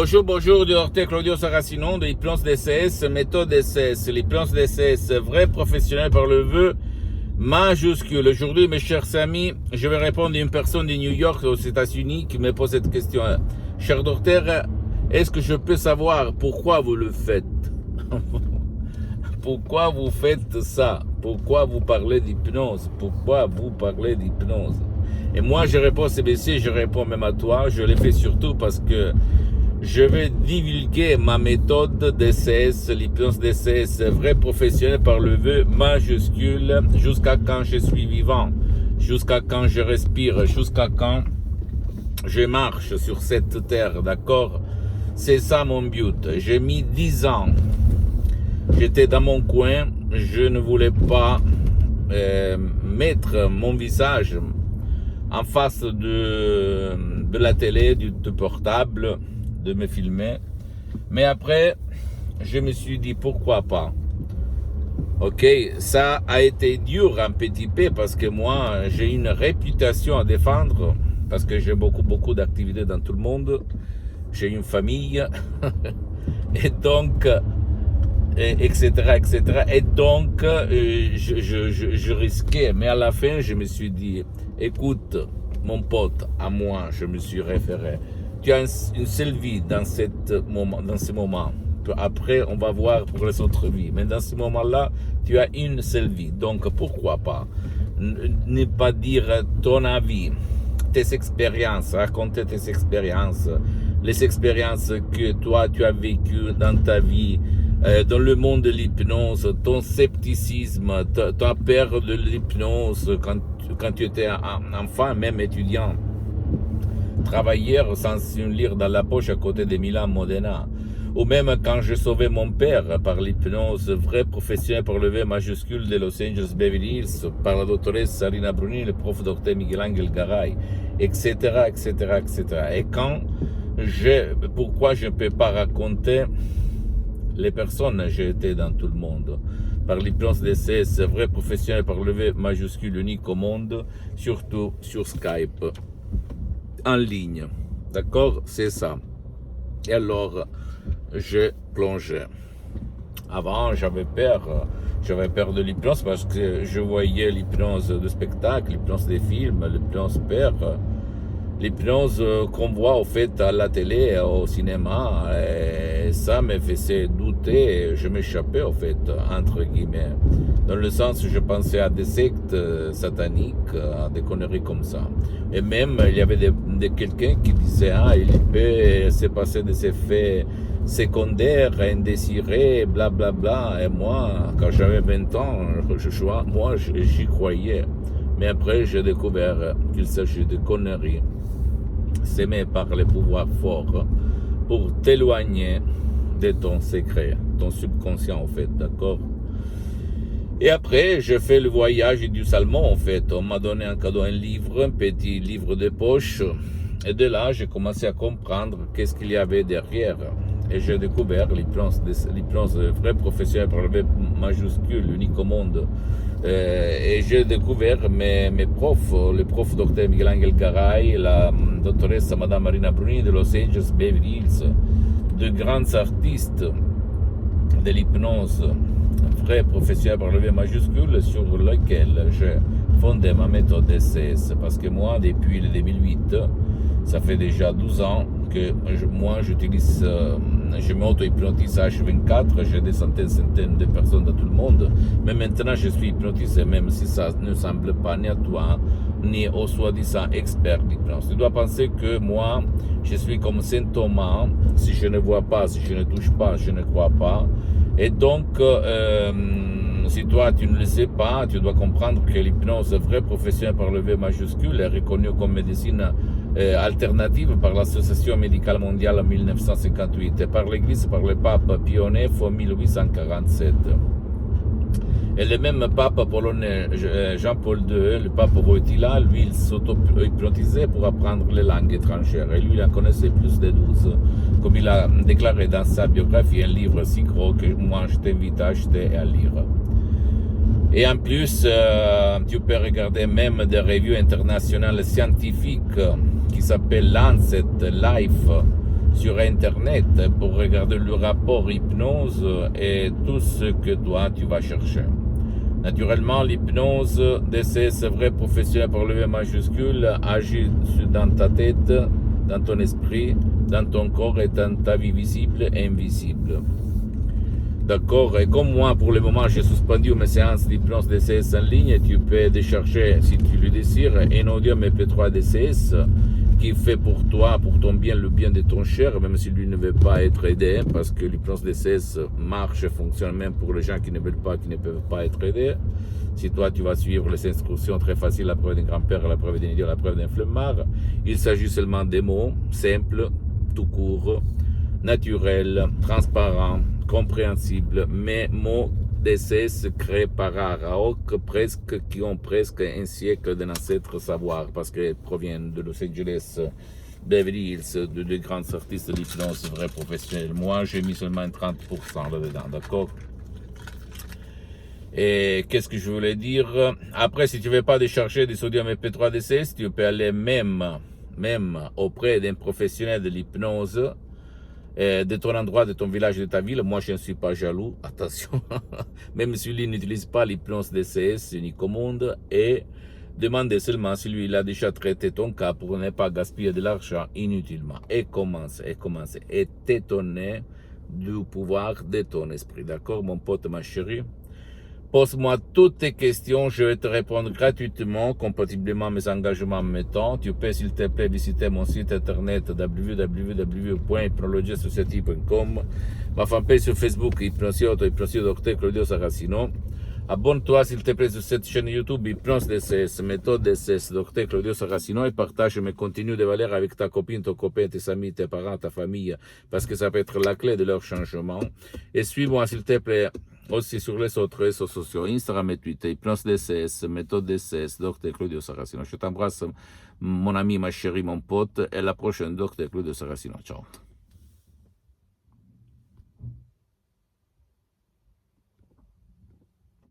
Bonjour, bonjour, docteur Claudio Saracino de l'hypnose DCS, méthode DCS, l'hypnose DCS, vrai professionnel par le vœu majuscule. Aujourd'hui, mes chers amis, je vais répondre à une personne de New York aux États-Unis qui me pose cette question. Cher docteur, est-ce que je peux savoir pourquoi vous le faites? Pourquoi vous faites ça? Pourquoi vous parlez d'hypnose? Pourquoi vous parlez d'hypnose? Et moi, je réponds, CBC, je réponds même à toi. Je l'ai fait surtout parce que je vais divulguer ma méthode DCS, l'hypnose DCS, vrai professionnel par le vœu majuscule, jusqu'à quand je suis vivant, jusqu'à quand je respire, jusqu'à quand je marche sur cette terre, d'accord? C'est ça mon but. J'ai mis 10 ans. J'étais dans mon coin, je ne voulais pas mettre mon visage en face de la télé, du portable, de me filmer. Mais après, je me suis dit pourquoi pas. Ok, ça a été dur un petit peu parce que moi, j'ai une réputation à défendre, parce que j'ai beaucoup d'activités dans tout le monde. J'ai une famille, et donc, etc. Et donc, je risquais. Mais à la fin, je me suis dit, écoute, mon pote, à moi, je me suis référé. Tu as une seule vie dans ce moment. Après, on va voir pour les autres vies. Mais dans ce moment-là, tu as une seule vie. Donc, pourquoi pas ne pas dire ton avis, tes expériences, raconter tes expériences, les expériences que toi, tu as vécues dans ta vie, dans le monde de l'hypnose, ton scepticisme, ta peur de l'hypnose quand tu étais enfant, même étudiant, travailleur sans une lire dans la poche à côté de Milan Modena, ou même quand je sauvais mon père par l'hypnose vrai professionnel par le V majuscule de Los Angeles Beverly Hills, par la doctoresse Sarina Bruni, le prof docteur Miguel Angel Garay, etc. Et pourquoi je ne peux pas raconter les personnes j'ai été dans tout le monde, par l'hypnose DCS, vrai professionnel par le V majuscule unique au monde, surtout sur Skype, en ligne, d'accord, c'est ça. Et alors, je plongeais. Avant, j'avais peur de l'hypnose parce que je voyais l'hypnose de spectacle, l'hypnose des films, l'hypnose père, l'hypnose qu'on voit au fait à la télé, au cinéma, et ça me faisait douter, je m'échappais au fait, entre guillemets, dans le sens où je pensais à des sectes sataniques, à des conneries comme ça. Et même, il y avait quelqu'un qui disait, il peut se passer des effets secondaires, indésirés, blablabla. Et moi, quand j'avais 20 ans, moi, j'y croyais. Mais après, j'ai découvert qu'il s'agit de conneries sémées par les pouvoirs forts pour t'éloigner de ton secret, ton subconscient en fait, d'accord? Et après, j'ai fait le voyage du Salmon en fait. On m'a donné en cadeau un livre, un petit livre de poche. Et de là, j'ai commencé à comprendre qu'est-ce qu'il y avait derrière. Et j'ai découvert l'hypnose vrai professionnel par le V majuscule, unique au monde. Et j'ai découvert mes profs, le prof docteur Miguel Angel Garay, la doctoresse Madame Marina Bruni de Los Angeles Beverly Hills, de grands artistes de l'hypnose vrai professionnel par le V majuscule sur lequel j'ai fondé ma méthode DCS. Parce que moi, depuis le 2008, ça fait déjà 12 ans que moi j'utilise, je m'auto-hypnotise H24, j'ai des centaines de personnes dans tout le monde, mais maintenant je suis hypnotisé, même si ça ne semble pas ni à toi, ni au soi-disant expert d'hypnose. Tu dois penser que moi, je suis comme Saint Thomas, si je ne vois pas, si je ne touche pas, je ne crois pas, et donc, si toi tu ne le sais pas, tu dois comprendre que l'hypnose vrai professionnel par le V majuscule est reconnue comme médecine alternative par l'Association médicale mondiale en 1958 et par l'Église, par le pape Pie IX en 1847. Et le même pape polonais Jean-Paul II, le pape Wojtyla, lui, il s'auto-hypnotisait pour apprendre les langues étrangères. Et lui, il en connaissait plus de 12. Comme il a déclaré dans sa biographie, un livre si gros que moi, je t'invite à acheter et à lire. Et en plus, tu peux regarder même des revues internationales scientifiques qui s'appellent Lancet Life sur Internet pour regarder le rapport hypnose et tout ce que toi tu vas chercher. Naturellement, l'hypnose DCS vrai professionnel par le V majuscule agit dans ta tête, dans ton esprit, dans ton corps et dans ta vie visible et invisible. D'accord? Et comme moi, pour le moment, j'ai suspendu mes séances d'hypnose DCS en ligne, tu peux décharger, si tu le désires, un audio MP3 DCS qui fait pour toi, pour ton bien, le bien de ton cher, même si lui ne veut pas être aidé, parce que l'hypnose DCS marche et fonctionne même pour les gens qui ne veulent pas, qui ne peuvent pas être aidés. Si toi, tu vas suivre les instructions très faciles, la preuve d'un grand-père, la preuve d'un idiot, la preuve d'un flemmard, il s'agit seulement des mots simples, tout court, naturels, transparents, compréhensibles, mais mots DCS créés par Araok, qui ont presque un siècle d'un ancêtre savoir, parce qu'ils proviennent de Los Angeles, Beverly Hills, de grands artistes d'hypnose vrais professionnels. Moi, j'ai mis seulement 30% là-dedans, d'accord? Et qu'est-ce que je voulais dire? Après, si tu ne veux pas décharger des sodium MP3 DCS, tu peux aller même auprès d'un professionnel de l'hypnose, de ton endroit, de ton village, de ta ville. Moi, je ne suis pas jaloux, attention. Même si lui n'utilise pas l'hypnose DCS unique au monde, et demandez seulement si lui il a déjà traité ton cas pour ne pas gaspiller de l'argent inutilement. Et commencez. Et t'étonner du pouvoir de ton esprit. D'accord, mon pote, ma chérie? Pose-moi toutes tes questions, je vais te répondre gratuitement, compatiblement à mes engagements en mes temps. Tu peux, s'il te plaît, visiter mon site internet www.hypnologieassociative.com, ma fanpage sur Facebook, Hypnosie Dr Claudio Saracino. Abonne-toi, s'il te plaît, sur cette chaîne YouTube, Hypnose DCS, méthode DCS, Dr Claudio Saracino, et partage mes contenus de valeur avec ta copine, ton copain, tes amis, tes parents, ta famille, parce que ça peut être la clé de leur changement. Et suis-moi, s'il te plaît, aussi sur les autres réseaux sociaux, Instagram et Twitter, Hypnose DCS, méthode DCS, Dr Claudio Saracino. Je t'embrasse, mon ami, ma chérie, mon pote, et à la prochaine, Dr Claudio Saracino. Ciao.